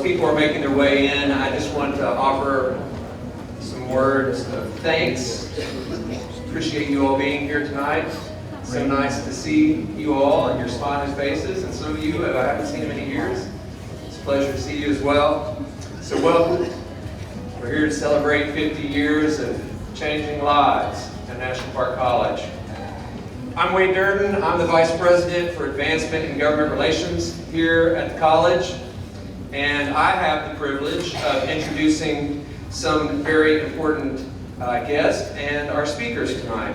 people are making their way in, I just want to offer some words of thanks. Appreciate you all being here tonight. So nice to see you all and your smiling faces, and some of you I haven't seen in many years. It's a pleasure to see you as well. So welcome. We're here to celebrate 50 years of changing lives at National Park College. I'm Wade Durden. I'm the Vice President for Advancement in Government Relations here at the college, and I have the privilege of introducing some very important guests and our speakers tonight.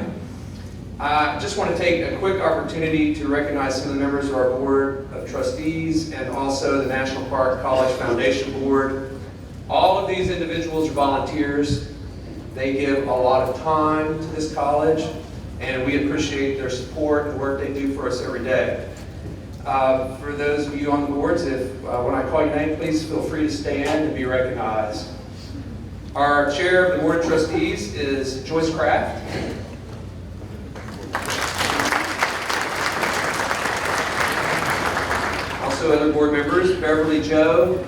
I just want to take a quick opportunity to recognize some of the members of our Board of Trustees and also the National Park College Foundation Board. All of these individuals are volunteers. They give a lot of time to this college, and we appreciate their support and the work they do for us every day. For those of you on the boards, when I call your name, please feel free to stand and be recognized. Our chair of the Board of Trustees is Joyce Kraft. Also other board members, Beverly Joe,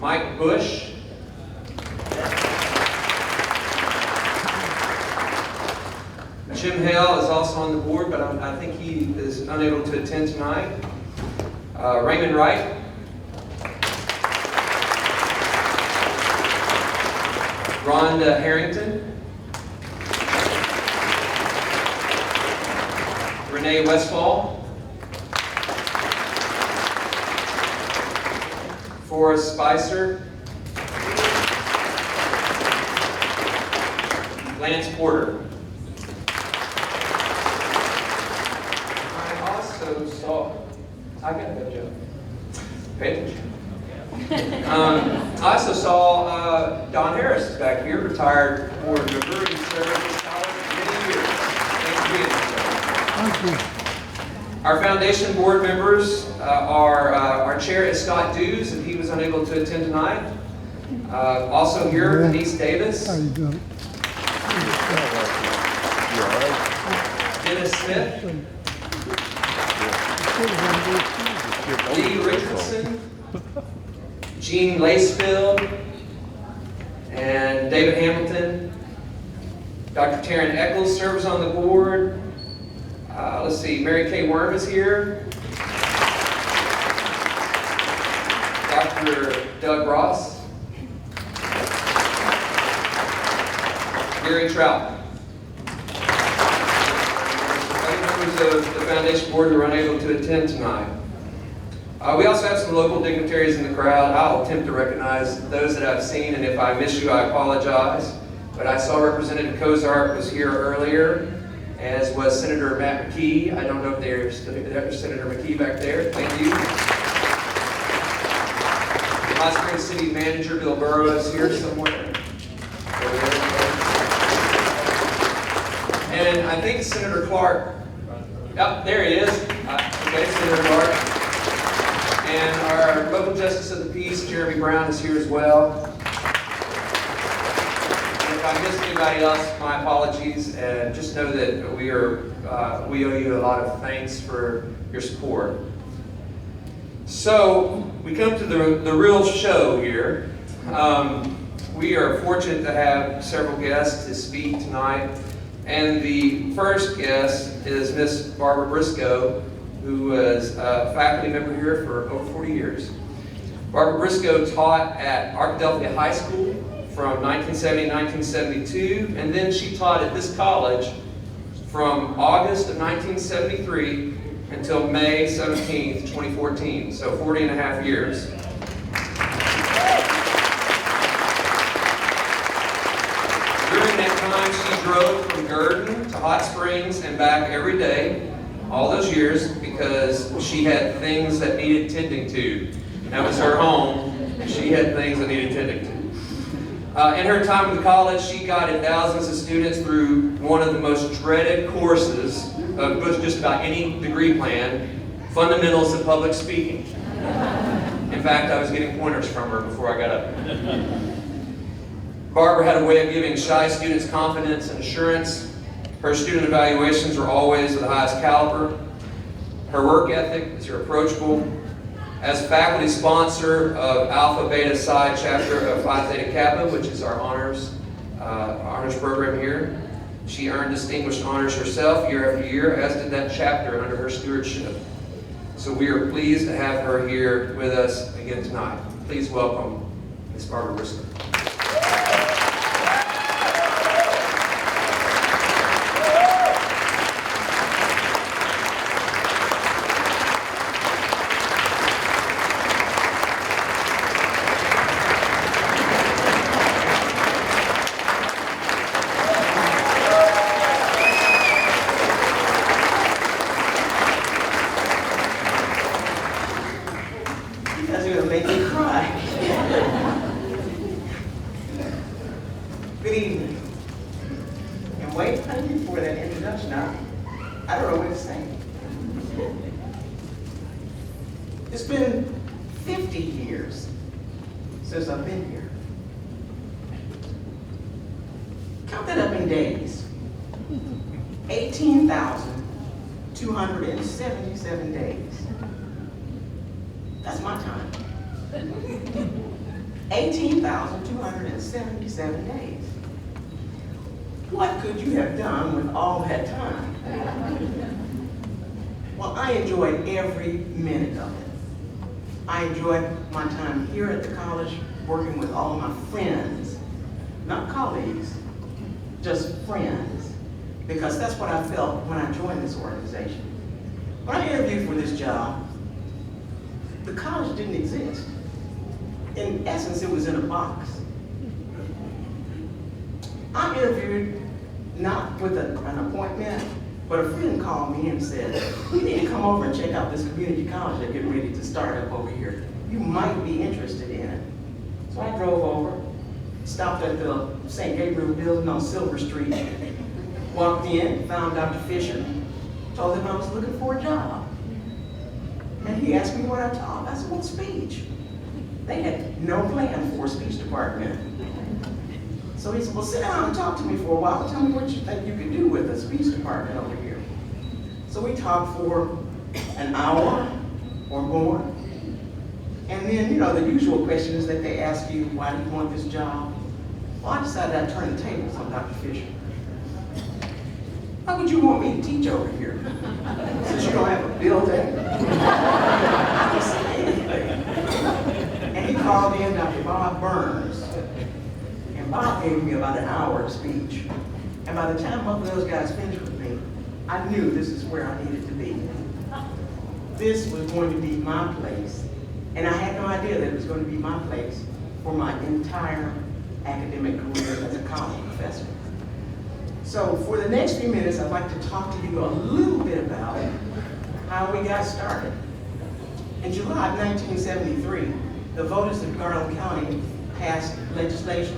Mike Bush, Jim Hale is also on the board, but I think he is unable to attend tonight. Raymond Wright, Rhonda Harrington, Renee Westfall, Forrest Spicer, Lance Porter. I got that joke. Pay attention. I also saw Don Harris back here, retired board member. He served this college for many years. Thanks for being here, sir. Thank you. Our foundation board members our chair is Scott Dews, and he was unable to attend tonight. Also here, Denise Davis. How you doing? Dennis Smith. Lee Richardson, Gene Lacefield, and David Hamilton. Dr. Taryn Eccles serves on the board. Let's see, Mary Kay Worm is here. Dr. Doug Ross. Gary Trout. Members of the foundation board who are unable to attend tonight. We also have some local dignitaries in the crowd. I'll attempt to recognize those that I've seen, and if I miss you, I apologize. But I saw Representative Kozark was here earlier, as was Senator Matt McKee. I don't know if there's Senator McKee back there. Thank you. Hot Springs City Manager Bill Burrow is here somewhere. And I think Senator Clark. Oh, there he is. Okay, Senator Clark. And our local Justice of the Peace, Jeremy Brown, is here as well. And if I missed anybody else, my apologies. And just know that we owe you a lot of thanks for your support. So we come to the real show here. We are fortunate to have several guests to speak tonight. And the first guest is Miss Barbara Briscoe, who was a faculty member here for over 40 years. Barbara Briscoe taught at Arkadelphia High School from 1970 to 1972, and then she taught at this college from August of 1973 until May 17th, 2014, so 40 and a half years. During that time, she drove from Gurdon to Hot Springs and back every day, all those years, because she had things that needed tending to. That was her home, and she had things that needed tending to. In her time at the college, she guided thousands of students through one of the most dreaded courses of just about any degree plan, Fundamentals of Public Speaking. In fact, I was getting pointers from her before I got up. Barbara had a way of giving shy students confidence and assurance. Her student evaluations were always of the highest caliber. Her work ethic is approachable. As faculty sponsor of Alpha Beta Psi chapter of Phi Theta Kappa, which is our honors program here, she earned distinguished honors herself year after year, as did that chapter under her stewardship. So we are pleased to have her here with us again tonight. Please welcome Ms. Barbara Brisker. Good evening. And wait, thank you for that introduction. I don't know what to say. It's been 50 years since I've been here. Count that up in days. 18,277 days. That's my time. 18,277 days. What could you have done with all that time? Well, I enjoyed every minute of it. I enjoyed my time here at the college, working with all my friends, not colleagues, just friends, because that's what I felt when I joined this organization. When I interviewed for this job, the college didn't exist. In essence, it was in a box. I interviewed not with an appointment, but a friend called me and said, "You need to come over and check out this community college they're getting ready to start up over here. You might be interested in it." So I drove over, stopped at the St. Gabriel building on Silver Street, walked in, found Dr. Fisher, told him I was looking for a job. And he asked me what I taught. I said, "Well, speech." They had no plan for a speech department. So he said, "Well, sit down and talk to me for a while. Tell me what you think you could do with a speech department over here." So we talked for an hour or more. And then, you know, the usual questions that they ask you, why do you want this job? Well, I decided I'd turn the tables on Dr. Fisher. Why would you want me to teach over here? Since you don't have a building? I don't see anything. And he called in Dr. Bob Burns. And Bob gave me about an hour of speech. And by the time both of those guys finished with me, I knew this is where I needed to be. This was going to be my place. And I had no idea that it was going to be my place for my entire academic career as a college professor. So for the next few minutes, I'd like to talk to you a little bit about how we got started. In July of 1973, the voters of Garland County passed legislation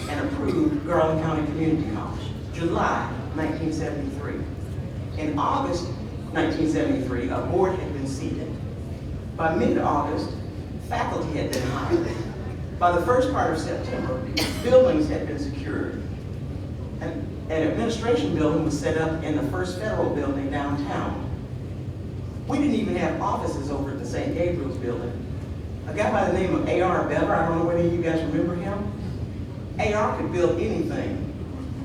and approved Garland County Community College. July 1973. In August 1973, a board had been seated. By mid-August, faculty had been hired. By the first part of September, buildings had been secured. An administration building was set up in the First Federal Building downtown. We didn't even have offices over at the St. Gabriel's building. A guy by the name of A.R. Bever, I don't know whether you guys remember him. A.R. could build anything.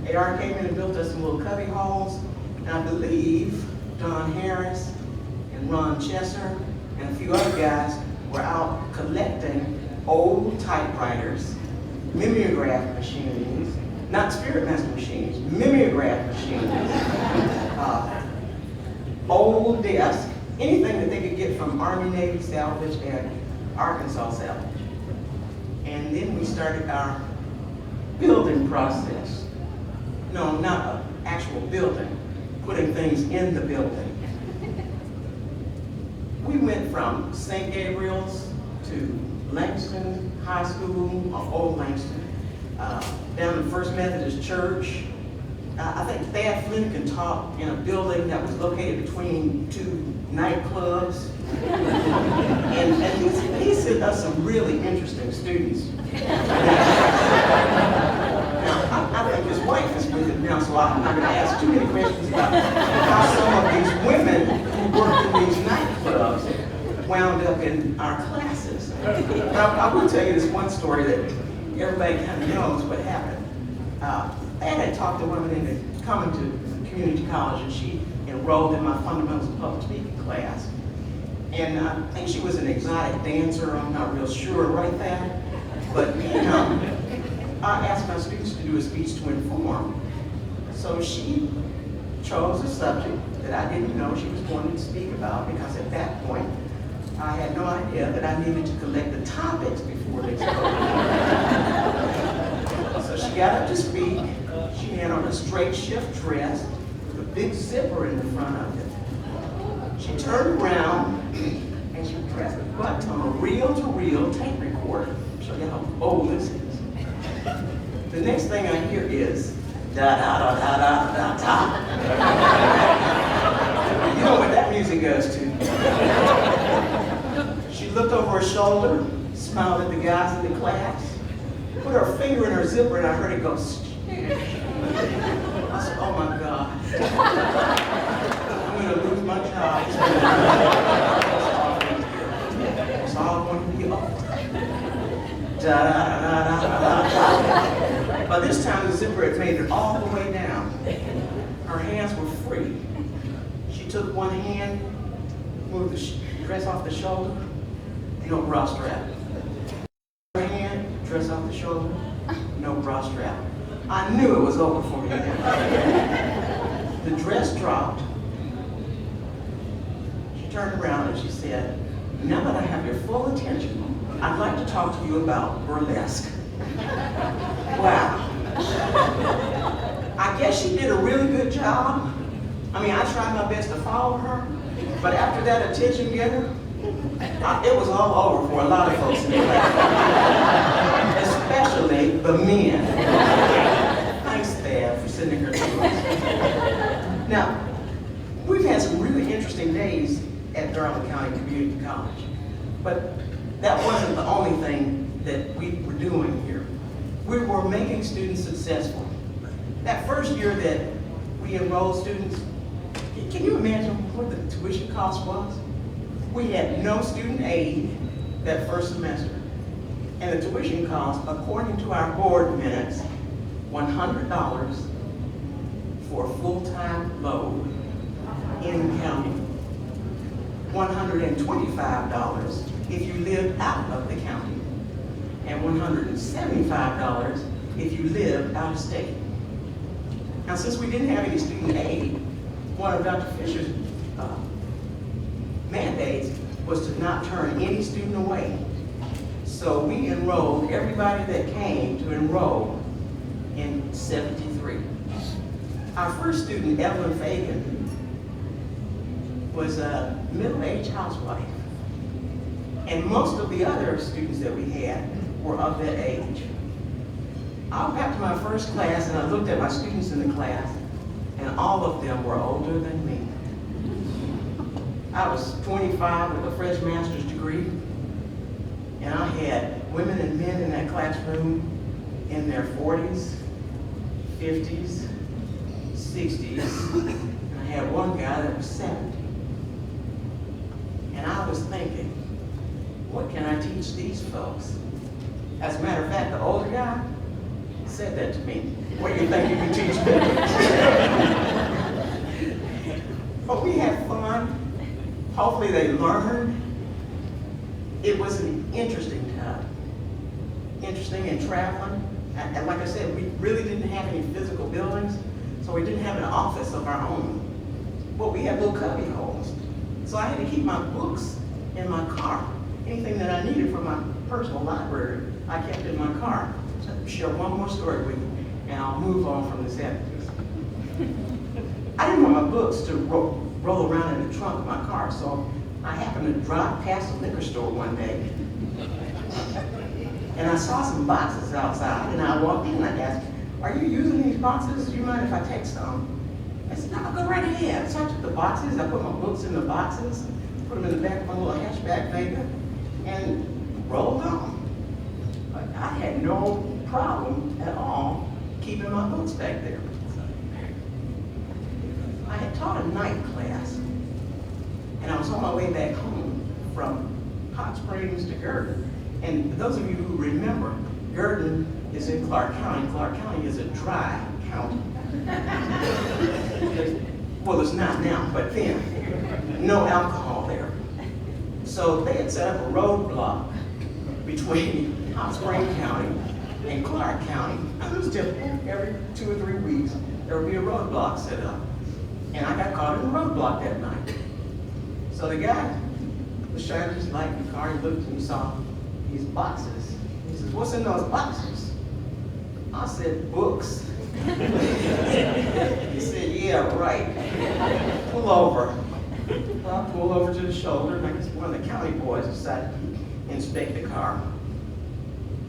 A.R. came in and built us some little cubby halls, and I believe Don Harris and Ron Chesser and a few other guys were out collecting old typewriters, mimeograph machines, not Spiritmaster machines, mimeograph machines, old desks, anything that they could get from Army, Navy salvage and Arkansas salvage. And then we started our building process. No, not an actual building, putting things in the building. We went from St. Gabriel's to Langston High School, Old Langston, down to First Methodist Church. I think Thad Flanagan taught in a building that was located between two nightclubs. and he sent us some really interesting students. Now, I think his wife is with him now, so I'm not going to ask too many questions about how some of these women worked in these nightclubs wound up in our classes. I will tell you this one story that everybody kind of knows what happened. I had talked a woman into coming to community college, and she enrolled in my fundamentals of public speaking class. And I think she was an exotic dancer, I'm not real sure right there. But I asked my students to do a speech to inform. So she chose a subject that I didn't know she was going to speak about, because at that point, I had no idea that I needed to collect the topics before they spoke. So she got up to speak. She had on a straight shift dress with a big zipper in the front of it. She turned around and she pressed the button on a reel-to-reel tape recorder. Show you how old this is. The next thing I hear is da-da-da-da-da-da-da. You know what that music goes to. She looked over her shoulder, smiled at the guys in the class, put her finger in her zipper, and I heard it go, I said, oh my God. I'm going to lose my job. It's all going to be over. Da-da-da-da-da-da. By this time, the zipper had made it all the way down. Her hands were free. She took one hand, moved the dress off the shoulder, no bra strap. Her hand, dress off the shoulder, no bra strap. I knew it was over for me. The dress dropped. She turned around and she said, now that I have your full attention, I'd like to talk to you about burlesque. Wow. I guess she did a really good job. I mean, I tried my best to follow her, but after that attention getter, it was all over for a lot of folks in the class, especially the men. Thanks, Dad, for sending her to us. Now, we've had some really interesting days at Garland County Community College, but that wasn't the only thing that we were doing here. We were making students successful. That first year that we enrolled students, can you imagine what the tuition cost was? We had no student aid that first semester. And the tuition cost, according to our board minutes, $100 for a full-time load in the county. $125 if you lived out of the county. And $175 if you lived out of state. Now, since we didn't have any student aid, one of Dr. Fisher's mandates was to not turn any student away. So we enrolled everybody that came to enroll in 73. Our first student, Evelyn Fagan, was a middle-aged housewife. And most of the other students that we had were of that age. I got to my first class and I looked at my students in the class, and all of them were older than me. I was 25 with a fresh master's degree, and I had women and men in that classroom in their 40s, 50s, 60s, and I had one guy that was 70. And I was thinking, what can I teach these folks? As a matter of fact, the older guy said that to me. What do you think you can teach me? But we had fun. Hopefully they learned. It was an interesting time. Interesting in traveling. And like I said, we really didn't have any physical buildings, so we didn't have an office of our own. But we had little cubby holes. So I had to keep my books in my car. Anything that I needed for my personal library, I kept in my car. So I'll share one more story with you, and I'll move on from this evidence. I didn't want my books to roll around in the trunk of my car, so I happened to drive past a liquor store one day. And I saw some boxes outside, and I walked in and I asked, are you using these boxes? Do you mind if I take some? I said, no, go right ahead. So I took the boxes, I put my books in the boxes, put them in the back of my little hatchback Vega, and rolled on. I had no problem at all keeping my books back there. I had taught a night class, And I was on my way back home from Hot Springs to Girton. And those of you who remember, Girton is in Clark County. Clark County is a dry county. Well, it's not now, but then, no alcohol there. So they had set up a roadblock between Hot Springs County and Clark County. I was just every 2 or 3 weeks, there would be a roadblock set up. And I got caught in a roadblock that night. So the guy was shining his light in the car, he looked and he saw these boxes. He says, "What's in those boxes?" I said, "Books." He said, "Yeah, right. Pull over." So I pulled over to the shoulder, and I guess one of the county boys decided to inspect the car.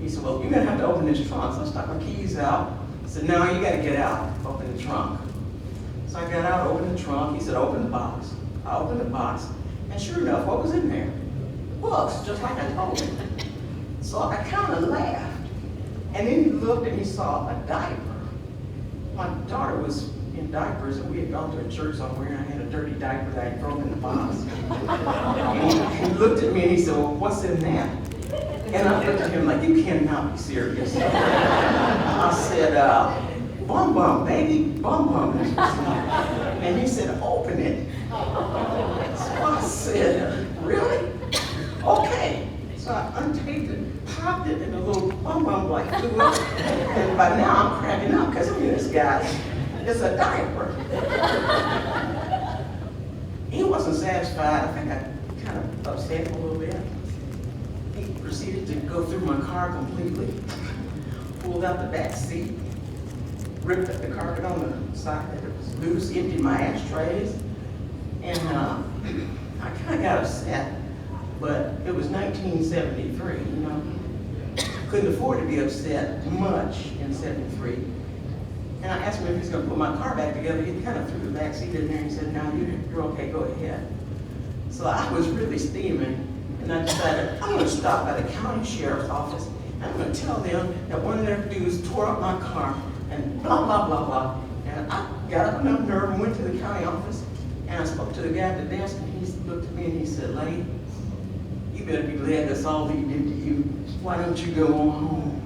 He said, "Well, you're gonna have to open this trunk." So I stuck my keys out. I said, "No, you gotta get out, open the trunk." So I got out, opened the trunk. He said, "Open the box." I opened the box, and sure enough, what was in there? Books, just like I told him. So I kind of laughed. And then he looked and he saw a diaper. My daughter was in diapers, and we had gone to a church somewhere, and I had a dirty diaper that I had thrown in the box. And he looked at me and he said, "Well, what's in that?" And I looked at him like, "You cannot be serious." I said, "Bum Bum, baby, Bum Bum." And he said, "Open it." So I said, "Really? Okay." So I untaped it, popped it in a little Bum Bum like fluid. And by now I'm cracking up because this guy is a diaper. He wasn't satisfied. I think I kind of upset him a little bit. He proceeded to go through my car completely, pulled out the back seat, ripped up the carpet on the side that it was loose, emptied my ashtrays, and I kind of got upset, but it was 1973, you know. Couldn't afford to be upset much in '73. And I asked him if he was going to put my car back together. He kind of threw the back seat in there and he said, "No, you're okay, go ahead." So I was really steaming, and I decided I'm going to stop by the county sheriff's office, and I'm going to tell them that one of their dudes tore up my car, and blah, blah, blah, blah. And I got up enough nerve and went to the county office, and I spoke to the guy at the desk, and he looked at me and he said, "Lady, you better be glad that's all he did to you. Why don't you go on home?"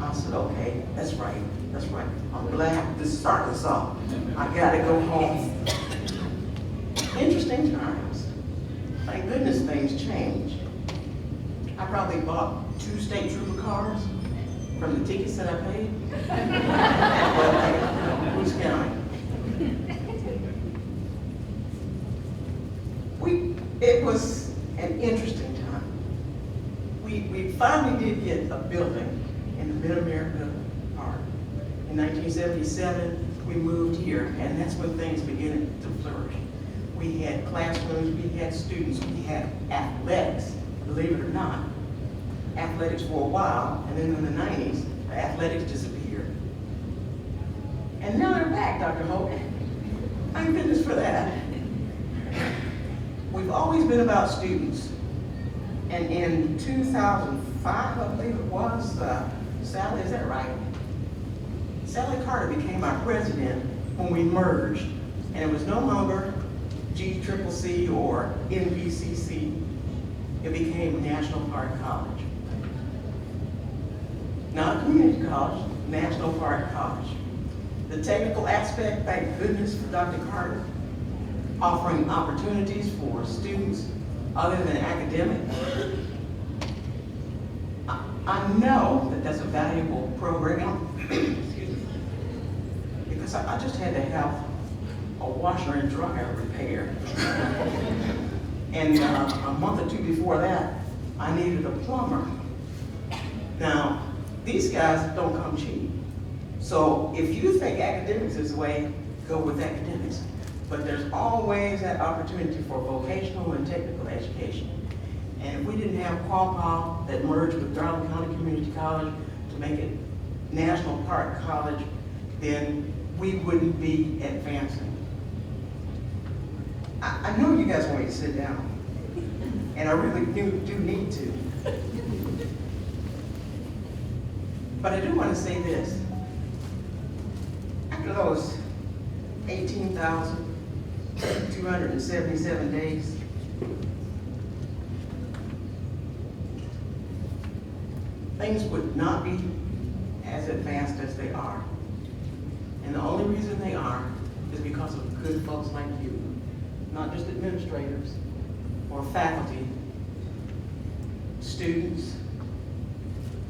I said, "Okay, that's right. That's right. I'm glad this is Arkansas. I gotta go home." Interesting times. Thank goodness things change. I probably bought 2 state trooper cars from the tickets that I paid. But who's counting? It was an interesting time. We finally did get a building in the Mid-America Park. In 1977, we moved here, and that's when things began to flourish. We had classrooms, we had students, we had athletics, believe it or not. Athletics for a while, and then in the 90s, the athletics disappeared. And now they're back, Dr. Hogan. Thank goodness for that. We've always been about students. And in 2005, I believe it was, Sally, is that right? Sally Carter became our president when we merged, and it was no longer GCCC or NPCC. It became National Park College. Not a community college, National Park College. The technical aspect, thank goodness for Dr. Carter, offering opportunities for students other than academic. I know that that's a valuable program, excuse me, because I just had to have a washer and dryer repaired. And a month or 2 before that, I needed a plumber. Now, these guys don't come cheap. So if you think academics is the way, go with academics. But there's always that opportunity for vocational and technical education. And if we didn't have Quapaw that merged with Darling County Community College to make it National Park College, then we wouldn't be advancing. I know you guys want me to sit down, and I really do need to. But I do want to say this. After those 18,277 days, things would not be as advanced as they are. And the only reason they are is because of good folks like you, not just administrators or faculty, students,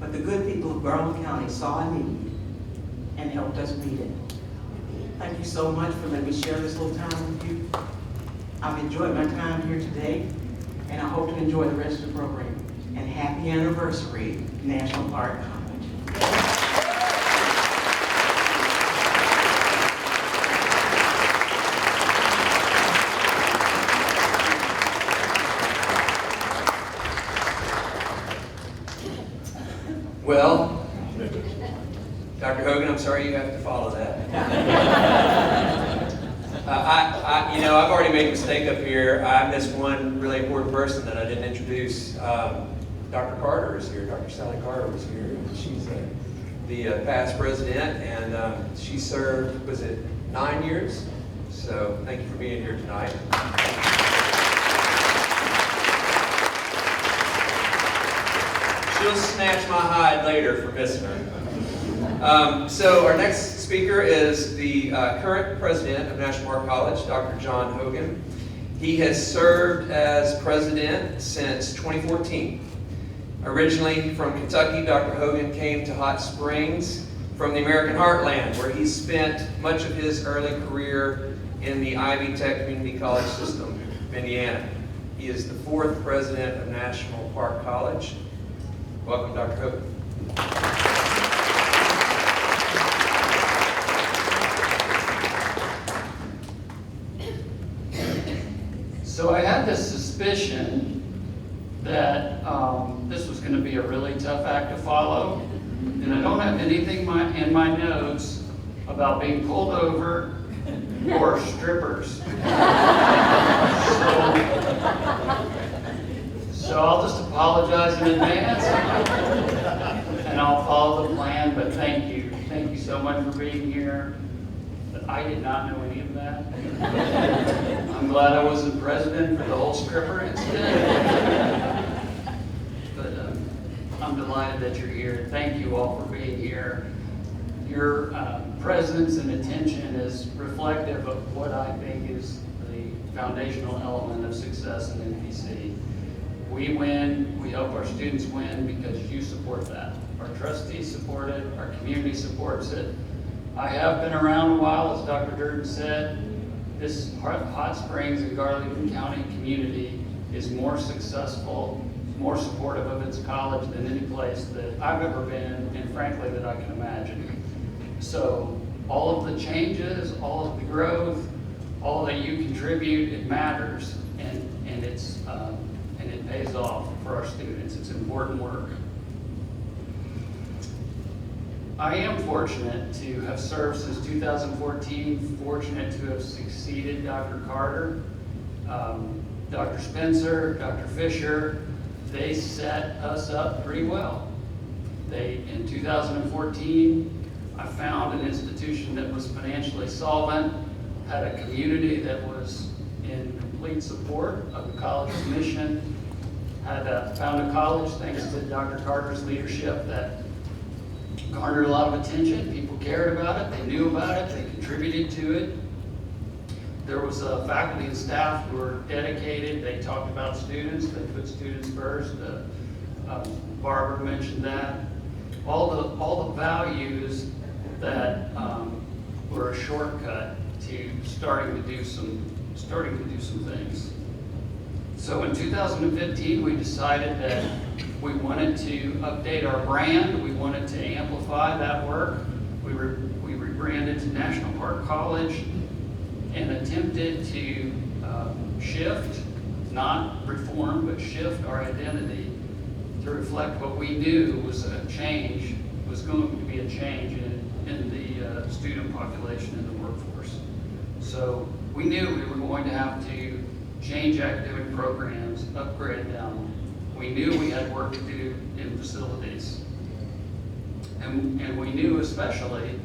but the good people of Garland County saw a need and helped us meet it. Thank you so much for letting me share this little time with you. I've enjoyed my time here today, and I hope to enjoy the rest of the program. And happy anniversary, National Park College. Well, Dr. Hogan, I'm sorry you have to follow that. I've already made a mistake up here. I missed one really important person that I didn't introduce. Dr. Carter is here. Dr. Sally Carter was here. She's the past president, and she served, was it 9 years? So thank you for being here tonight. She'll snatch my hide later for missing her. So our next speaker is the current president of National Park College, Dr. John Hogan. He has served as president since 2014. Originally from Kentucky, Dr. Hogan came to Hot Springs from the American Heartland, where he spent much of his early career in the Ivy Tech Community College system of Indiana. He is the 4th president of National Park College. Welcome, Dr. Hogan. So I had this suspicion that this was going to be a really tough act to follow, and I don't have anything in my notes about being pulled over or strippers. So I'll just apologize in advance, and I'll follow the plan, but thank you. Thank you so much for being here. I did not know any of that. I'm glad I wasn't president for the whole stripper incident. But I'm delighted that you're here. Thank you all for being here. Your presence and attention is reflective of what I think is the foundational element of success in NPC. We win, we help our students win because you support that. Our trustees support it, our community supports it. I have been around a while, as Dr. Durden said. This Hot Springs and Garland County community is more successful, more supportive of its college than any place that I've ever been, and frankly, that I can imagine. So all of the changes, all of the growth, all that you contribute, it matters, and it pays off for our students. It's important work. I am fortunate to have served since 2014, fortunate to have succeeded Dr. Carter, Dr. Spencer, Dr. Fisher. They set us up pretty well. In 2014, I found an institution that was financially solvent, had a community that was in complete support of the college's mission, found a college, thanks to Dr. Carter's leadership, that garnered a lot of attention. People cared about it, they knew about it, they contributed to it. There was faculty and staff who were dedicated. They talked about students, they put students first. Barbara mentioned that. All the values that were a shortcut to starting to do some things. So in 2015, we decided that we wanted to update our brand. We wanted to amplify that work. We rebranded to National Park College and attempted to shift, not reform, but shift our identity to reflect what we knew was going to be a change in the student population in the workforce. So we knew we were going to have to change academic programs, upgrade them. We knew we had work to do in facilities. And we knew especially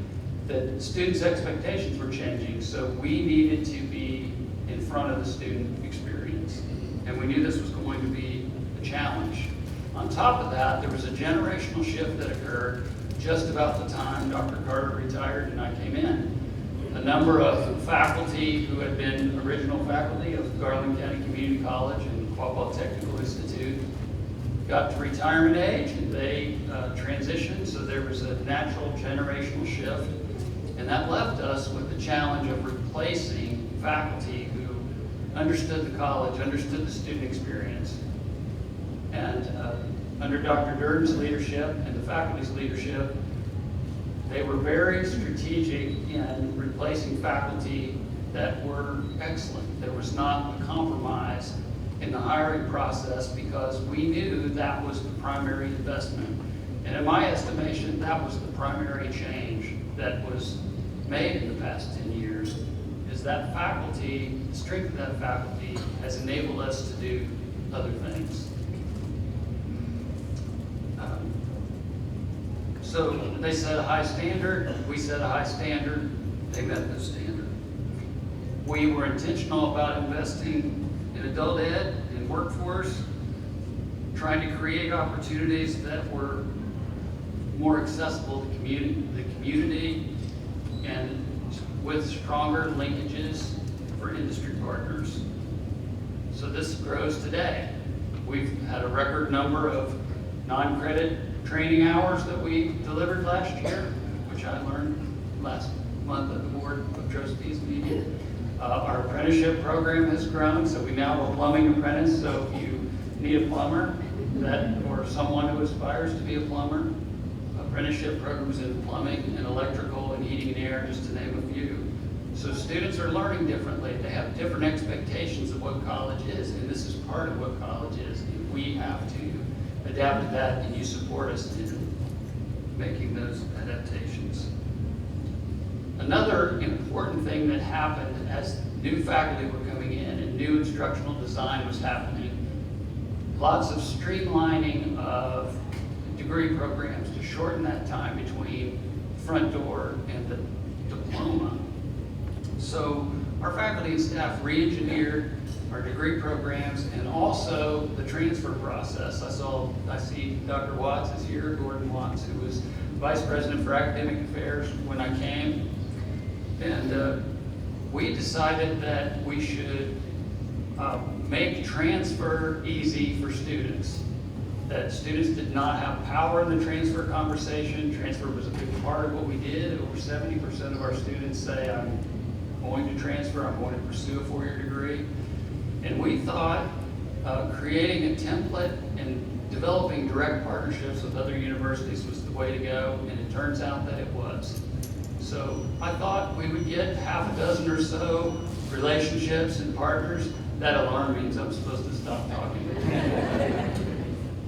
that students' expectations were changing, so we needed to be in front of the student experience. and we knew this was going to be a challenge. On top of that, there was a generational shift that occurred just about the time Dr. Carter retired and I came in. A number of faculty who had been original faculty of Garland County Community College and Quapaw Technical Institute got to retirement age and they transitioned, so there was a natural generational shift. And that left us with the challenge of replacing faculty who understood the college, understood the student experience. And under Dr. Durden's leadership and the faculty's leadership, they were very strategic in replacing faculty that were excellent. There was not a compromise in the hiring process because we knew that was the primary investment. And in my estimation, that was the primary change that was made in the past 10 years, is that faculty, the strength of that faculty has enabled us to do other things. So they set a high standard, we set a high standard, they met the standard. We were intentional about investing in adult ed, in workforce, trying to create opportunities that were more accessible to the community, and with stronger linkages for industry partners. So this grows today. We've had a record number of non-credit training hours that we delivered last year, which I learned last month at the Board of Trustees meeting. Our apprenticeship program has grown, so we now have a plumbing apprentice. So if you need a plumber or someone who aspires to be a plumber, apprenticeship programs in plumbing and electrical and heating and air, just to name a few. So students are learning differently. They have different expectations of what college is, and this is part of what college is. And we have to adapt to that, and you support us in making those adaptations. Another important thing that happened as new faculty were coming in and new instructional design was happening, lots of streamlining of degree programs to shorten that time between front door and the diploma. So our faculty and staff re-engineered our degree programs and also the transfer process. I see Dr. Watts is here, Gordon Watts, who was Vice President for Academic Affairs when I came. And we decided that we should make transfer easy for students. That students did not have power in the transfer conversation. Transfer was a big part of what we did. Over 70% of our students say, I'm going to transfer, I'm going to pursue a four-year degree. And we thought creating a template and developing direct partnerships with other universities was the way to go, and it turns out that it was. So I thought we would get half a dozen or so relationships and partners. That alarm means I'm supposed to stop talking.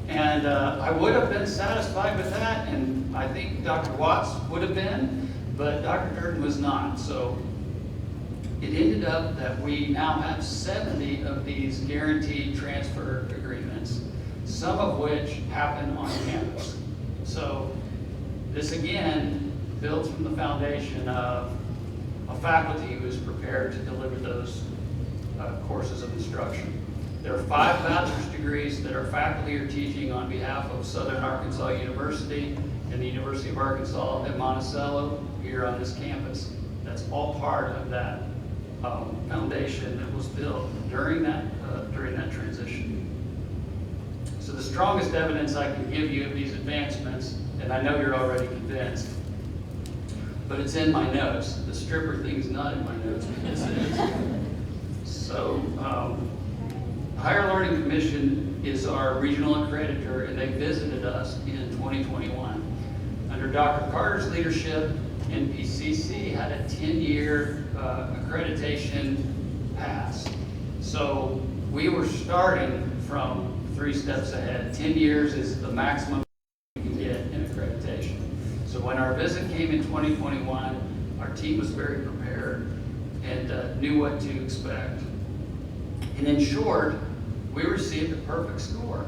And I would have been satisfied with that, and I think Dr. Watts would have been, but Dr. Durden was not. So it ended up that we now have 70 of these guaranteed transfer agreements, some of which happen on campus. So this again builds from the foundation of a faculty who is prepared to deliver those courses of instruction. There are 5 bachelor's degrees that our faculty are teaching on behalf of Southern Arkansas University and the University of Arkansas at Monticello here on this campus. That's all part of that foundation that was built during that transition. So the strongest evidence I can give you of these advancements, and I know you're already convinced, but it's in my notes. The stripper thing's not in my notes, but this is. So Higher Learning Commission is our regional accreditor, and they visited us in 2021. Under Dr. Carter's leadership, NPC had a 10-year accreditation pass. So we were starting from 3 steps ahead. 10 years is the maximum you can get in accreditation. So when our visit came in 2021, our team was very prepared and knew what to expect. And in short, we received a perfect score.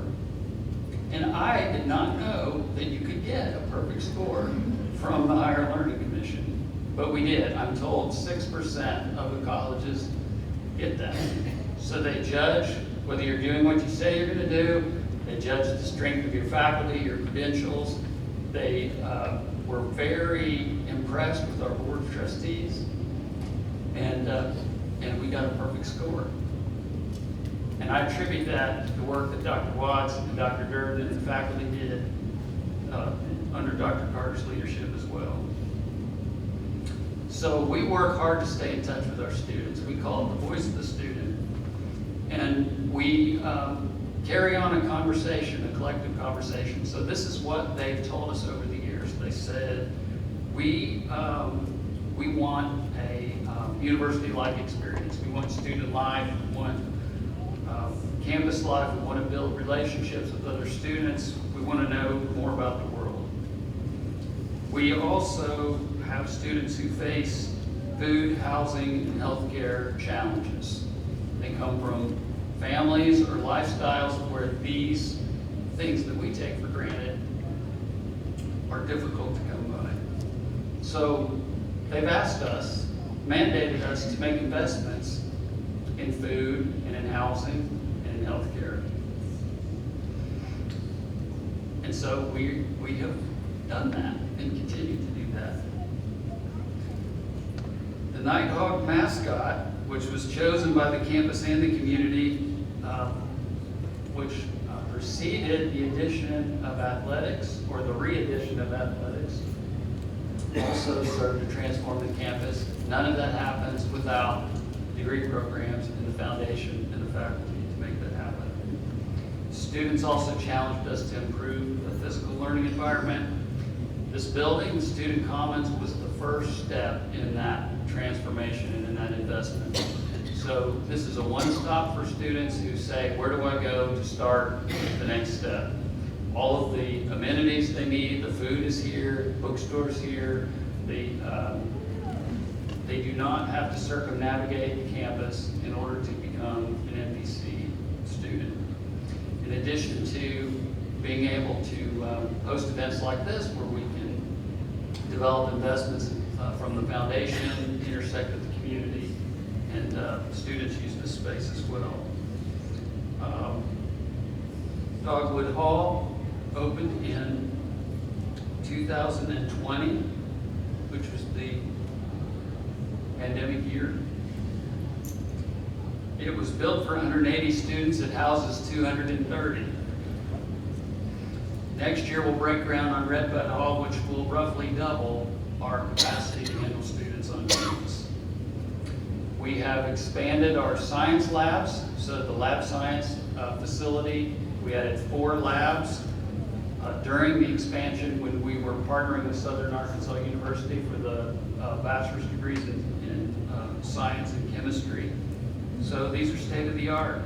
And I did not know that you could get a perfect score from the Higher Learning Commission, but we did. I'm told 6% of the colleges get that. So they judge whether you're doing what you say you're going to do. They judged the strength of your faculty, your credentials. They were very impressed with our board of trustees, and we got a perfect score. And I attribute that to the work that Dr. Watts and Dr. Durden and the faculty did under Dr. Carter's leadership as well. So we work hard to stay in touch with our students. We call it the voice of the student. And we carry on a conversation, a collective conversation. So this is what they've told us over the years. They said, we want a university-like experience. We want student life. We want campus life. We want to build relationships with other students. We want to know more about the world. We also have students who face food, housing, and healthcare challenges. They come from families or lifestyles where these things that we take for granted are difficult to come by. So they've asked us, mandated us to make investments in food and in housing and in healthcare. And so we have done that and continue to do that. The Nighthawk mascot, which was chosen by the campus and the community, which preceded the addition of athletics, or the re-addition of athletics, also served to transform the campus. None of that happens without degree programs and the foundation and the faculty to make that happen. Students also challenged us to improve the physical learning environment. This building, the Student Commons, was the first step in that transformation and in that investment. So this is a one-stop for students who say, where do I go to start the next step? All of the amenities they need, the food is here, bookstores here. They do not have to circumnavigate the campus in order to become an NPC student. In addition to being able to host events like this where we can develop investments from the foundation, intersect with the community, and students use this space as well. Dogwood Hall opened in 2020, which was the pandemic year. It was built for 180 students. It houses 230. Next year we'll break ground on Redbud Hall, which will roughly double our capacity to handle students on campus. We have expanded our science labs, so the lab science facility, we added 4 labs. During the expansion, when we were partnering with Southern Arkansas University for the bachelor's degrees in science and chemistry. So these are state-of-the-art.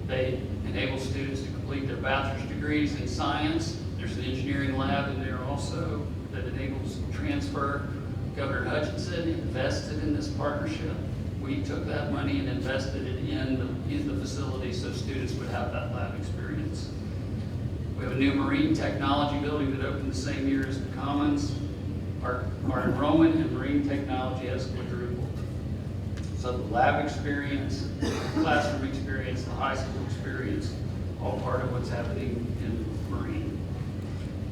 They enable students to complete their bachelor's degrees in science. There's an engineering lab in there also that enables transfer. Governor Hutchinson invested in this partnership. We took that money and invested it in the facility so students would have that lab experience. We have a new marine technology building that opened the same year as the Commons. Our enrollment in marine technology has quadrupled. So the lab experience, the classroom experience, the high school experience, all part of what's happening in marine.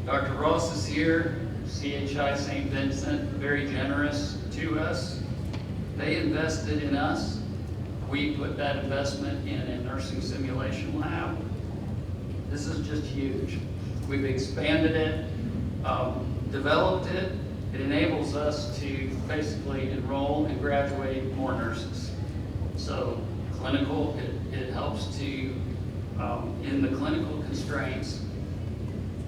Dr. Ross is here, CHI St. Vincent, very generous to us. They invested in us. We put that investment in a nursing simulation lab. This is just huge. We've expanded it, developed it. It enables us to basically enroll and graduate more nurses. So clinical, it helps to, in the clinical constraints,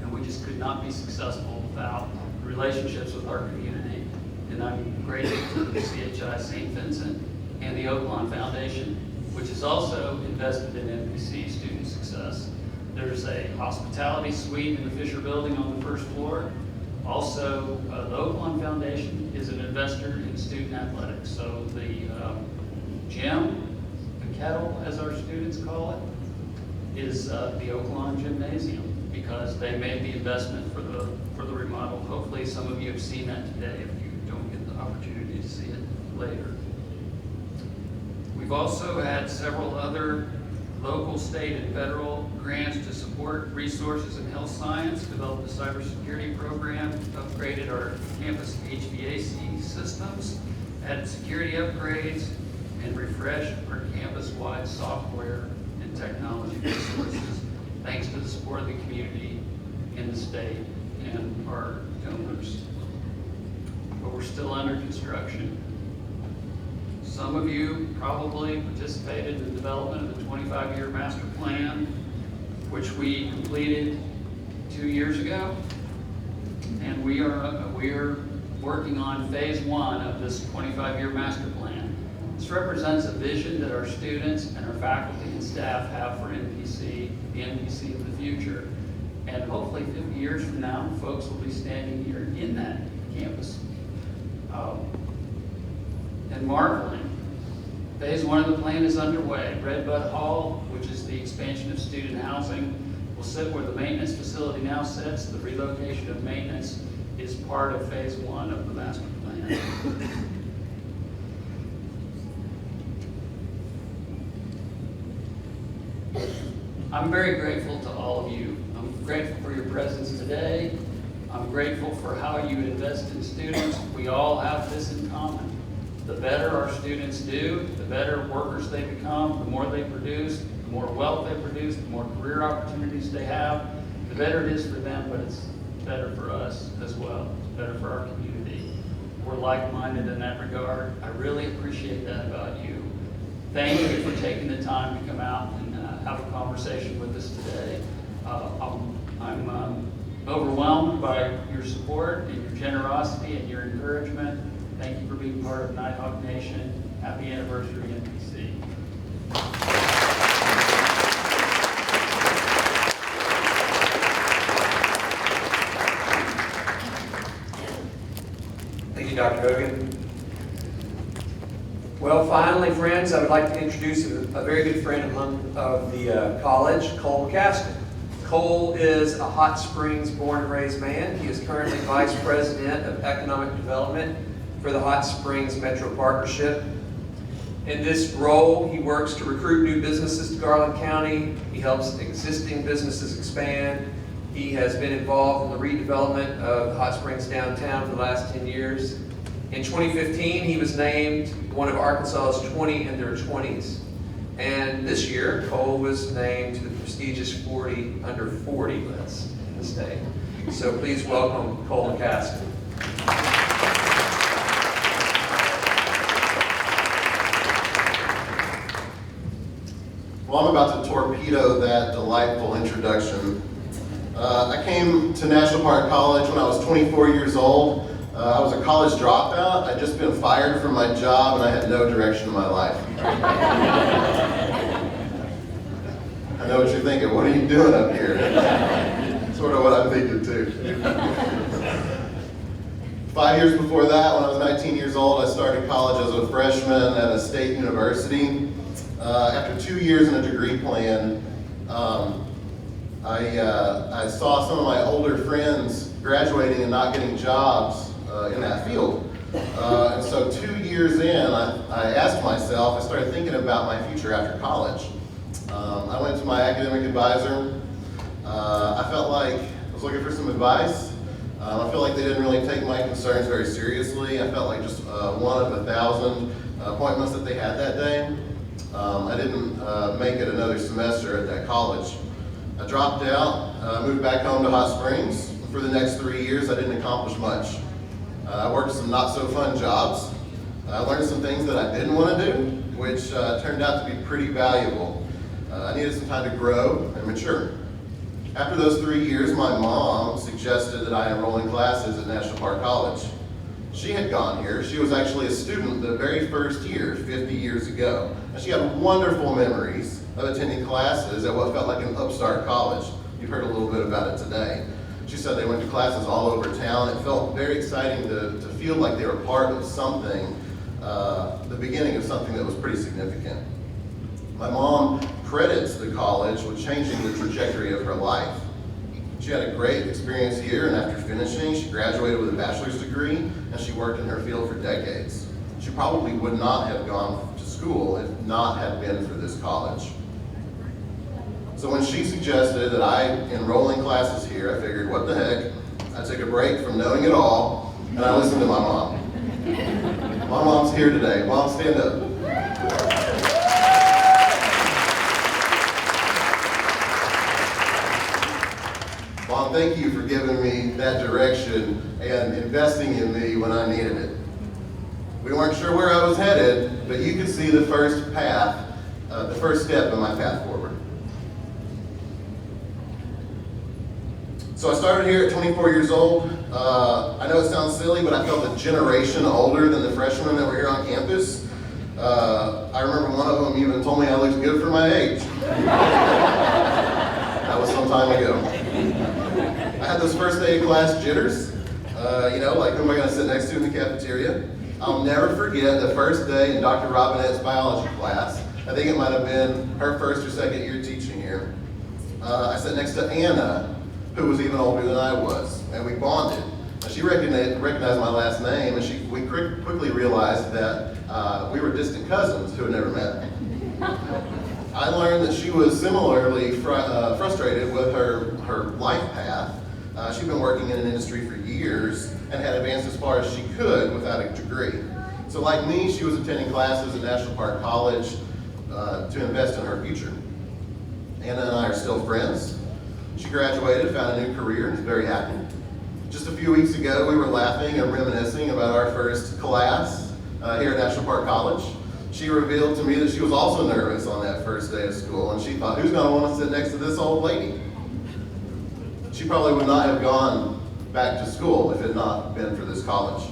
and we just could not be successful without relationships with our community. And I'm grateful to the CHI St. Vincent and the Oaklawn Foundation, which is also invested in NPC student success. There's a hospitality suite in the Fisher Building on the first floor. Also, the Oaklawn Foundation is an investor in student athletics. So the gym, the kettle, as our students call it, is the Oaklawn Gymnasium because they made the investment for the remodel. Hopefully, some of you have seen that today if you don't get the opportunity to see it later. We've also had several other local, state, and federal grants to support resources in health science, developed a cybersecurity program, upgraded our campus HVAC systems, added security upgrades, and refreshed our campus-wide software and technology resources, thanks to the support of the community and the state and our donors. But we're still under construction. Some of you probably participated in the development of the 25-year master plan, which we completed 2 years ago. And we are working on phase 1 of this 25-year master plan. This represents a vision that our students and our faculty and staff have for NPC, the NPC of the future. And hopefully 50 years from now, folks will be standing here in that campus and marveling. Phase 1 of the plan is underway. Redbud Hall, which is the expansion of student housing, will sit where the maintenance facility now sits. The relocation of maintenance is part of phase 1 of the master plan. I'm very grateful to all of you. I'm grateful for your presence today. I'm grateful for how you invest in students. We all have this in common. The better our students do, the better workers they become, the more they produce, the more wealth they produce, the more career opportunities they have, the better it is for them, but it's better for us as well. It's better for our community. We're like-minded in that regard. I really appreciate that about you. Thank you for taking the time to come out and have a conversation with us today. I'm overwhelmed by your support and your generosity and your encouragement. Thank you for being part of Nighthawk Nation. Happy anniversary, NPC. Thank you, Dr. Hogan. Well, finally, friends, I would like to introduce a very good friend of the college, Cole McCaskill. Cole is a Hot Springs born and raised man. He is currently Vice President of Economic Development for the Hot Springs Metro Partnership. In this role, he works to recruit new businesses to Garland County. He helps existing businesses expand. He has been involved in the redevelopment of Hot Springs downtown for the last 10 years. In 2015, he was named one of Arkansas's 20 in their 20s. And this year, Cole was named to the prestigious 40 under 40 list in the state. So please welcome Cole McCaskill. Well, I'm about to torpedo that delightful introduction. I came to National Park College when I was 24 years old. I was a college dropout. I'd just been fired from my job and I had no direction in my life. I know what you're thinking. What are you doing up here? Sort of what I'm thinking too. 5 years before that, when I was 19 years old, I started college as a freshman at a state university. After 2 years in a degree plan, I saw some of my older friends graduating and not getting jobs in that field. And so 2 years in, I asked myself, I started thinking about my future after college. I went to my academic advisor. I felt like I was looking for some advice. I feel like they didn't really take my concerns very seriously. I felt like just one of 1,000 appointments that they had that day. I didn't make it another semester at that college. I dropped out, moved back home to Hot Springs. For the next 3 years, I didn't accomplish much. I worked some not so fun jobs. I learned some things that I didn't want to do, which turned out to be pretty valuable. I needed some time to grow and mature. After those 3 years, my mom suggested that I enroll in classes at National Park College. She had gone here. She was actually a student the very first year, 50 years ago. And she had wonderful memories of attending classes at what felt like an upstart college. You've heard a little bit about it today. She said they went to classes all over town. It felt very exciting to feel like they were part of something, the beginning of something that was pretty significant. My mom credits the college with changing the trajectory of her life. She had a great experience here, and after finishing, she graduated with a bachelor's degree, and she worked in her field for decades. She probably would not have gone to school if not had been for this college. So when she suggested that I enroll in classes here, I figured, what the heck? I took a break from knowing it all, and I listened to my mom. My mom's here today. Mom, stand up. Mom, thank you for giving me that direction and investing in me when I needed it. We weren't sure where I was headed, but you could see the first path, the first step in my path forward. So I started here at 24 years old. I know it sounds silly, but I felt a generation older than the freshmen that were here on campus. I remember one of them even told me I looked good for my age. That was some time ago. I had those first day of class jitters. Like who am I going to sit next to in the cafeteria? I'll never forget the first day in Dr. Robinette's biology class. I think it might have been her first or second year teaching here. I sat next to Anna, who was even older than I was, and we bonded. And she recognized my last name, and we quickly realized that we were distant cousins who had never met. I learned that she was similarly frustrated with her life path. She'd been working in an industry for years and had advanced as far as she could without a degree. So like me, she was attending classes at National Park College to invest in her future. Anna and I are still friends. She graduated, found a new career, and is very happy. Just a few weeks ago, we were laughing and reminiscing about our first class here at National Park College. She revealed to me that she was also nervous on that first day of school, and she thought, who's going to want to sit next to this old lady? She probably would not have gone back to school if it had not been for this college.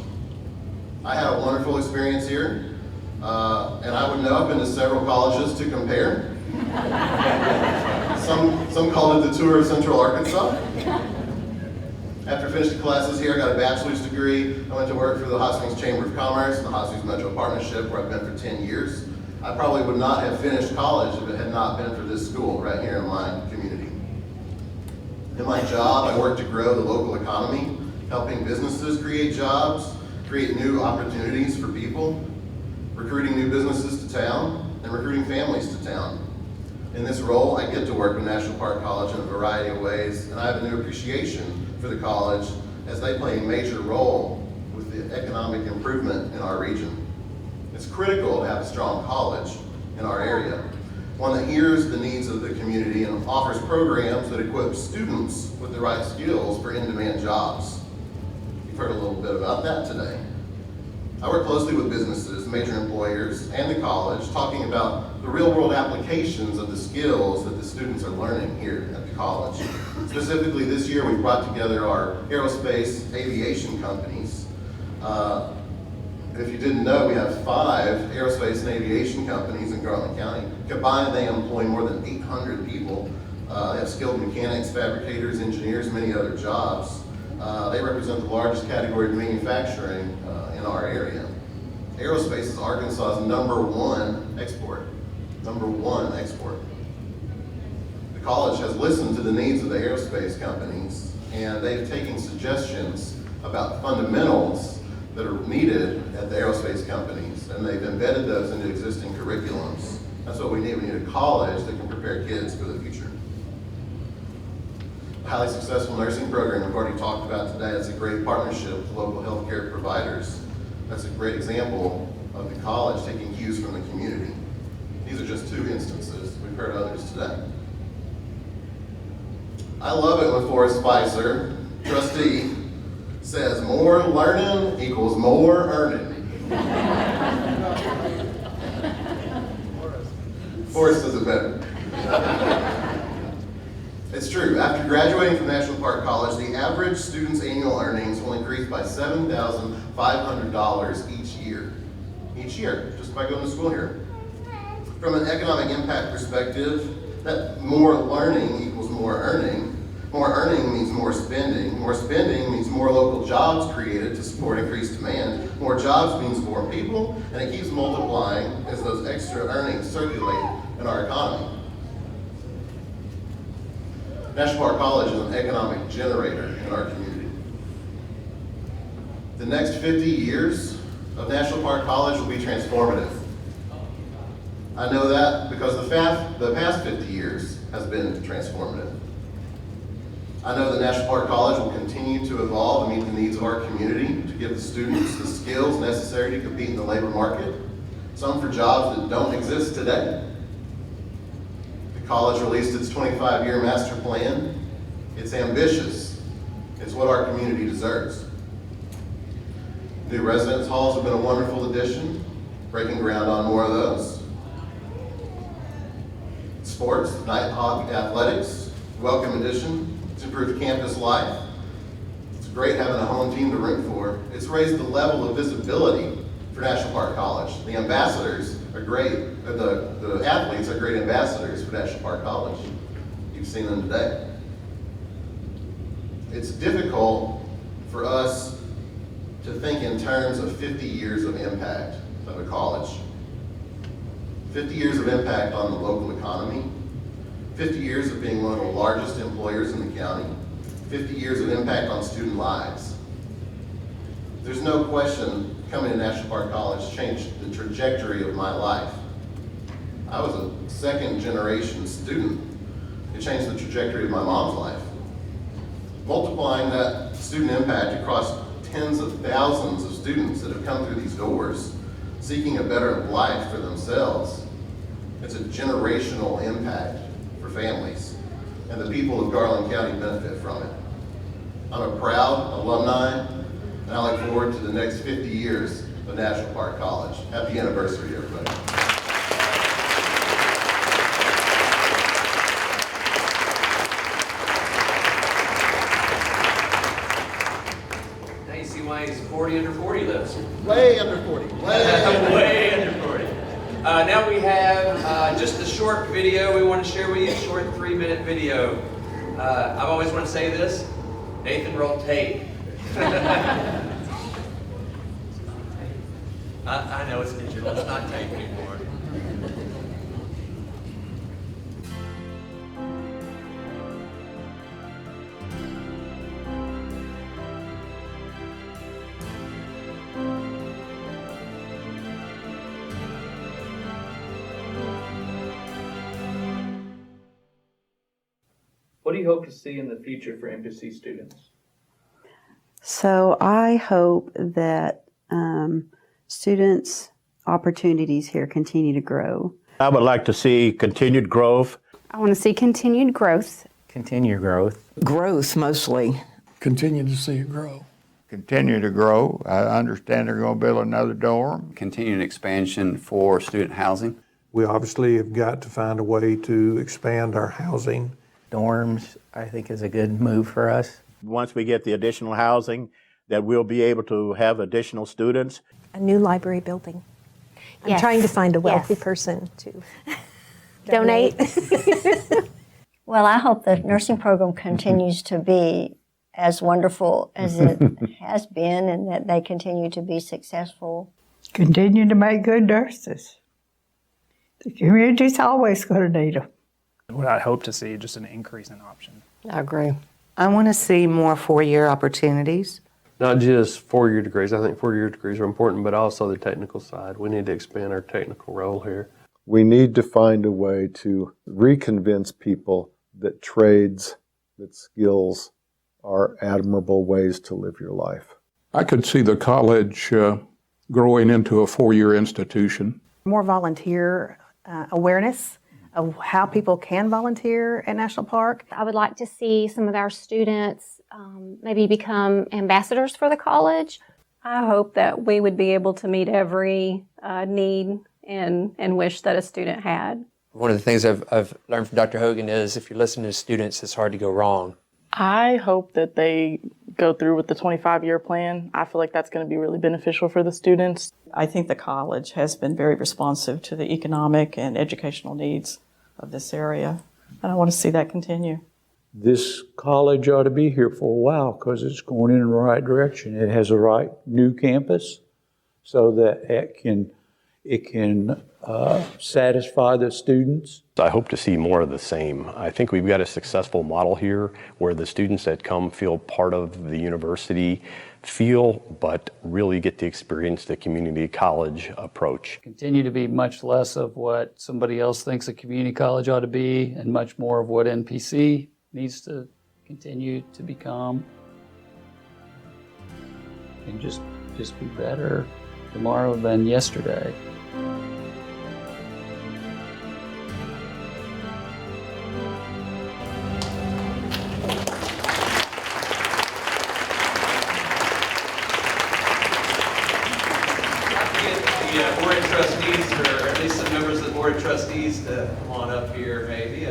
I had a wonderful experience here, and I would know I've been to several colleges to compare. Some call it the tour of Central Arkansas. After finishing classes here, I got a bachelor's degree. I went to work for the Hot Springs Chamber of Commerce and the Hot Springs Metro Partnership, where I've been for 10 years. I probably would not have finished college if it had not been for this school right here in my community. In my job, I work to grow the local economy, helping businesses create jobs, create new opportunities for people, recruiting new businesses to town, and recruiting families to town. In this role, I get to work with National Park College in a variety of ways, and I have a new appreciation for the college as they play a major role with the economic improvement in our region. It's critical to have a strong college in our area, one that hears the needs of the community and offers programs that equip students with the right skills for in-demand jobs. You've heard a little bit about that today. I work closely with businesses, major employers, and the college, talking about the real-world applications of the skills that the students are learning here at the college. Specifically, this year we've brought together our aerospace aviation companies. If you didn't know, we have 5 aerospace and aviation companies in Garland County. Combined, they employ more than 800 people. They have skilled mechanics, fabricators, engineers, many other jobs. They represent the largest category of manufacturing in our area. Aerospace is Arkansas's #1 export. #1 export. The college has listened to the needs of the aerospace companies, and they've taken suggestions about fundamentals that are needed at the aerospace companies, and they've embedded those into existing curriculums. That's what we need. We need a college that can prepare kids for the future. A highly successful nursing program we've already talked about today. That's a great partnership with local healthcare providers. That's a great example of the college taking cues from the community. These are just 2 instances. We've heard others today. I love it when Forrest Spicer, trustee, says more learning equals more earning. Forrest does it better. It's true. After graduating from National Park College, the average student's annual earnings will increase by $7,500 each year. Each year, just by going to school here. From an economic impact perspective, that more learning equals more earning. More earning means more spending. More spending means more local jobs created to support increased demand. More jobs means more people, and it keeps multiplying as those extra earnings circulate in our economy. National Park College is an economic generator in our community. The next 50 years of National Park College will be transformative. I know that because the past 50 years has been transformative. I know that National Park College will continue to evolve and meet the needs of our community to give the students the skills necessary to compete in the labor market, some for jobs that don't exist today. The college released its 25-year master plan. It's ambitious. It's what our community deserves. New residence halls have been a wonderful addition, breaking ground on more of those. Sports, Nighthawk Athletics, welcome addition. It's improved campus life. It's great having a home team to root for. It's raised the level of visibility for National Park College. The ambassadors are great, the athletes are great ambassadors for National Park College. You've seen them today. It's difficult for us to think in terms of 50 years of impact of a college. 50 years of impact on the local economy, 50 years of being one of the largest employers in the county, 50 years of impact on student lives. There's no question coming to National Park College changed the trajectory of my life. I was a second-generation student. It changed the trajectory of my mom's life. Multiplying that student impact across tens of thousands of students that have come through these doors, seeking a better life for themselves, it's a generational impact for families, and the people of Garland County benefit from it. I'm a proud alumni, and I look forward to the next 50 years of National Park College. Happy anniversary, everybody. Now you see why he's 40 under 40 lives. Way under 40. Way under 40. Now we have just a short video we want to share with you, a short 3-minute video. I've always wanted to say this, Nathan rolled tape. I know it's digital, it's not tape anymore. What do you hope to see in the future for NPC students? So I hope that students' opportunities here continue to grow. I would like to see continued growth. I want to see continued growth. Continue growth. Growth mostly. Continue to see it grow. Continue to grow. I understand they're going to build another dorm. Continued expansion for student housing. We obviously have got to find a way to expand our housing. Dorms, I think, is a good move for us. Once we get the additional housing, that we'll be able to have additional students. A new library building. I'm trying to find a wealthy person to donate. Well, I hope the nursing program continues to be as wonderful as it has been, and that they continue to be successful. Continue to make good nurses. The community's always going to need them. What I hope to see, just an increase in options. I agree. I want to see more 4-year opportunities. Not just 4-year degrees. I think 4-year degrees are important, but also the technical side. We need to expand our technical role here. We need to find a way to reconvince people that trades, that skills are admirable ways to live your life. I could see the college growing into a 4-year institution. More volunteer awareness of how people can volunteer at National Park. I would like to see some of our students maybe become ambassadors for the college. I hope that we would be able to meet every need and wish that a student had. One of the things I've learned from Dr. Hogan is if you listen to students, it's hard to go wrong. I hope that they go through with the 25-year plan. I feel like that's going to be really beneficial for the students. I think the college has been very responsive to the economic and educational needs of this area, and I want to see that continue. This college ought to be here for a while because it's going in the right direction. It has a right new campus so that it can It can satisfy the students. I hope to see more of the same. I think we've got a successful model here where the students that come feel part of the university, but really get to experience the community college approach. Continue to be much less of what somebody else thinks a community college ought to be and much more of what NPC needs to continue to become. And just be better tomorrow than yesterday. Board of Trustees, or at least some members of the Board of Trustees, to come on up here maybe.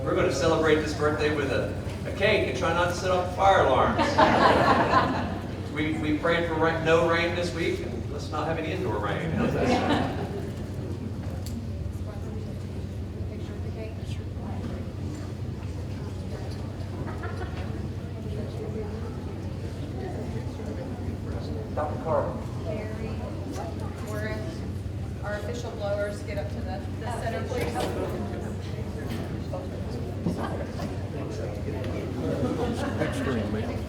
We're going to celebrate this birthday with a cake and try not to set off the fire alarms. we prayed for no rain this week, and let's not have any indoor rain. How's that? Dr. Carter. Our official blowers get up to the center, please. Extreme meeting.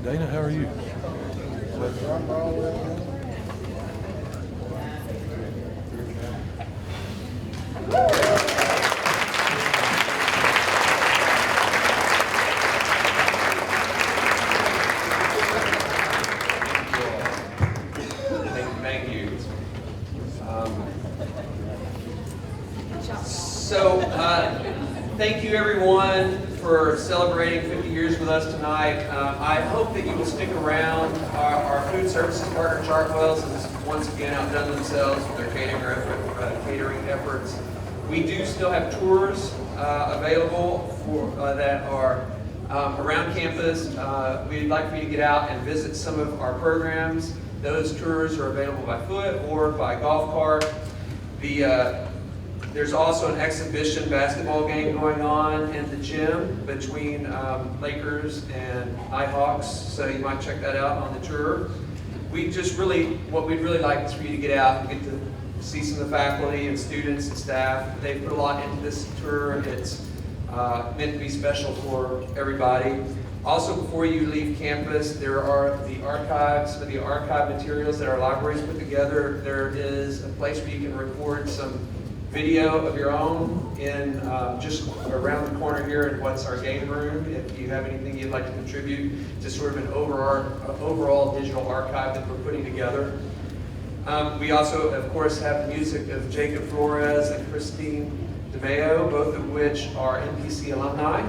Dana, how are you? Thank you. Thank you everyone for celebrating 50 years with us tonight. I hope that you will stick around. Our food services partner, Chartwell's, has once again outdone themselves with their catering efforts. We do still have tours available that are around campus. We'd like for you to get out and visit some of our programs. Those tours are available by foot or by golf cart. There's also an exhibition basketball game going on in the gym between Lakers and Nighthawks, so you might check that out on the tour. What we'd really like is for you to get out and get to see some of the faculty and students and staff. They've put a lot into this tour, and it's meant to be special for everybody. Also, before you leave campus, there are the archives, some of the archive materials that our libraries put together. There is a place where you can record some video of your own in just around the corner here in what's our game room. If you have anything you'd like to contribute to sort of an overall digital archive that we're putting together. We also, of course, have the music of Jacob Flores and Christine DeMeo, both of which are NPC alumni.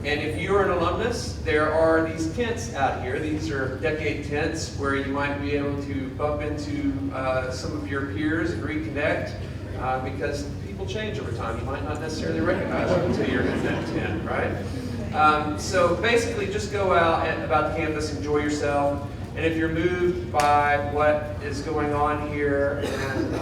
And if you're an alumnus, there are these tents out here. These are decade tents where you might be able to bump into some of your peers and reconnect. Because people change over time. You might not necessarily recognize them until you're in that tent, right? So basically just go out about the campus, enjoy yourself, and if you're moved by what is going on here, and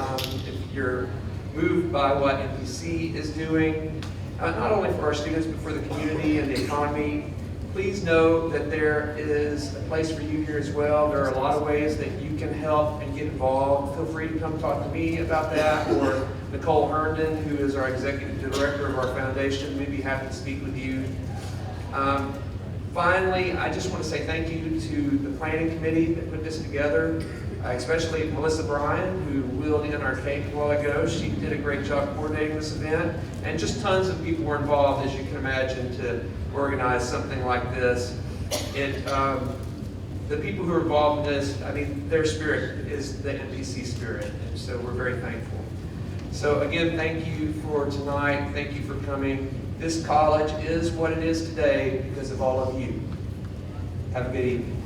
if you're moved by what NPC is doing, not only for our students, but for the community and the economy, please know that there is a place for you here as well. There are a lot of ways that you can help and get involved. Feel free to come talk to me about that, or Nicole Herndon, who is our executive director of our foundation. We'd be happy to speak with you. Finally, I just want to say thank you to the planning committee that put this together, especially Melissa Bryan, who wheeled in our cake a while ago. She did a great job coordinating this event, and just tons of people were involved, as you can imagine, to organize something like this. The people who are involved in this, I mean, their spirit is the NPC spirit, and so we're very thankful. So again, thank you for tonight. Thank you for coming. This college is what it is today because of all of you. Have a good evening.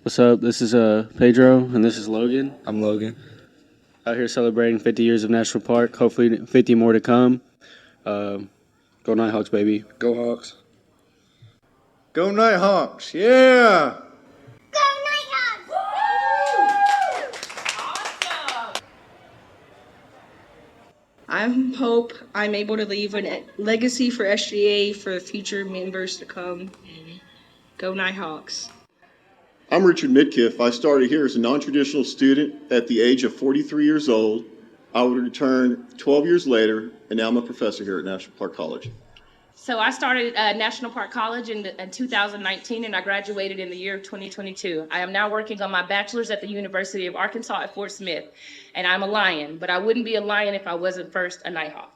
What's up? This is Pedro, and this is Logan. I'm Logan. Out here celebrating 50 years of National Park. Hopefully 50 more to come. Go Nighthawks, baby. Go Hawks. Go Nighthawks, yeah! I hope I'm able to leave a legacy for SGA for future members to come. Go Nighthawks. I'm Richard Midkiff. I started here as a non-traditional student at the age of 43 years old. I would return 12 years later, and now I'm a professor here at National Park College. So I started National Park College in 2019, and I graduated in the year of 2022. I am now working on my bachelor's at the University of Arkansas at Fort Smith, and I'm a Lion, but I wouldn't be a Lion if I wasn't first a Nighthawk.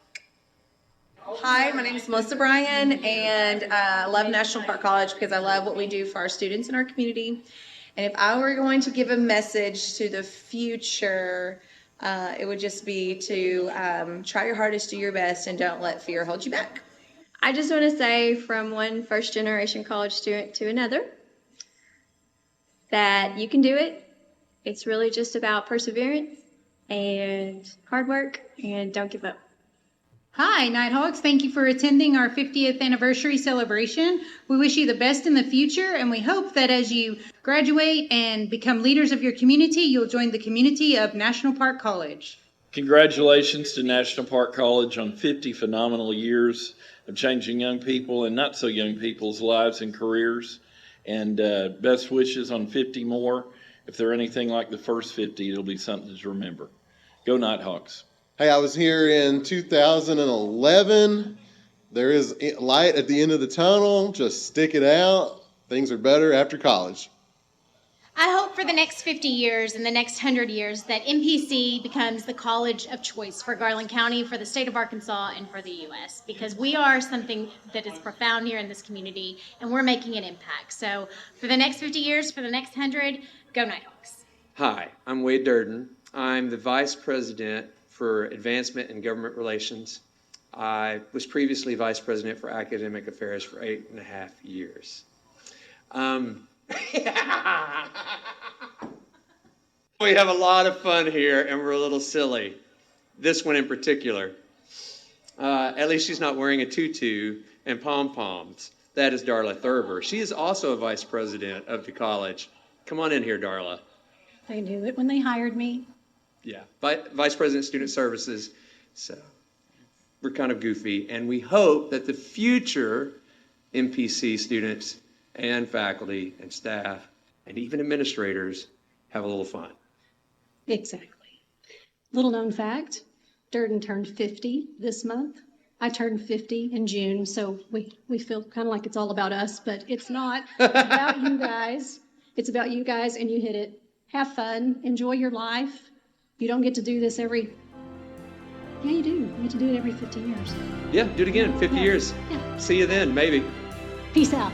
Hi, my name is Melissa Bryan, and I love National Park College because I love what we do for our students in our community. And if I were going to give a message to the future, it would just be to try your hardest, do your best, and don't let fear hold you back. I just want to say, from one first-generation college student to another, that you can do it. It's really just about perseverance and hard work, and don't give up. Hi, Nighthawks. Thank you for attending our 50th anniversary celebration. We wish you the best in the future, and we hope that as you graduate and become leaders of your community, you'll join the community of National Park College. Congratulations to National Park College on 50 phenomenal years of changing young people and not so young people's lives and careers. And best wishes on 50 more. If they're anything like the first 50, it'll be something to remember. Go Nighthawks. Hey, I was here in 2011. There is light at the end of the tunnel. Just stick it out. Things are better after college. I hope for the next 50 years and the next 100 years that NPC becomes the college of choice for Garland County, for the state of Arkansas, and for the U.S. because we are something that is profound here in this community, and we're making an impact. So for the next 50 years, for the next 100, go Nighthawks. Hi, I'm Wade Durden. I'm the Vice President for Advancement in Government Relations. I was previously Vice President for Academic Affairs for 8.5 years. We have a lot of fun here, and we're a little silly. This one in particular. At least she's not wearing a tutu and pom-poms. That is Darla Thurber. She is also a Vice President of the college. Come on in here, Darla. They knew it when they hired me. Yeah, Vice President Student Services. So we're kind of goofy, and we hope that the future NPC students and faculty and staff and even administrators have a little fun. Exactly. Little known fact, Durden turned 50 this month. I turned 50 in June, so we feel kind of like it's all about us, but it's not. It's about you guys. It's about you guys, and you hit it. Have fun. Enjoy your life. You don't get to do this every... Yeah, you do. You get to do it every 50 years. Yeah, do it again, 50 years. Yeah. See you then, maybe. Peace out.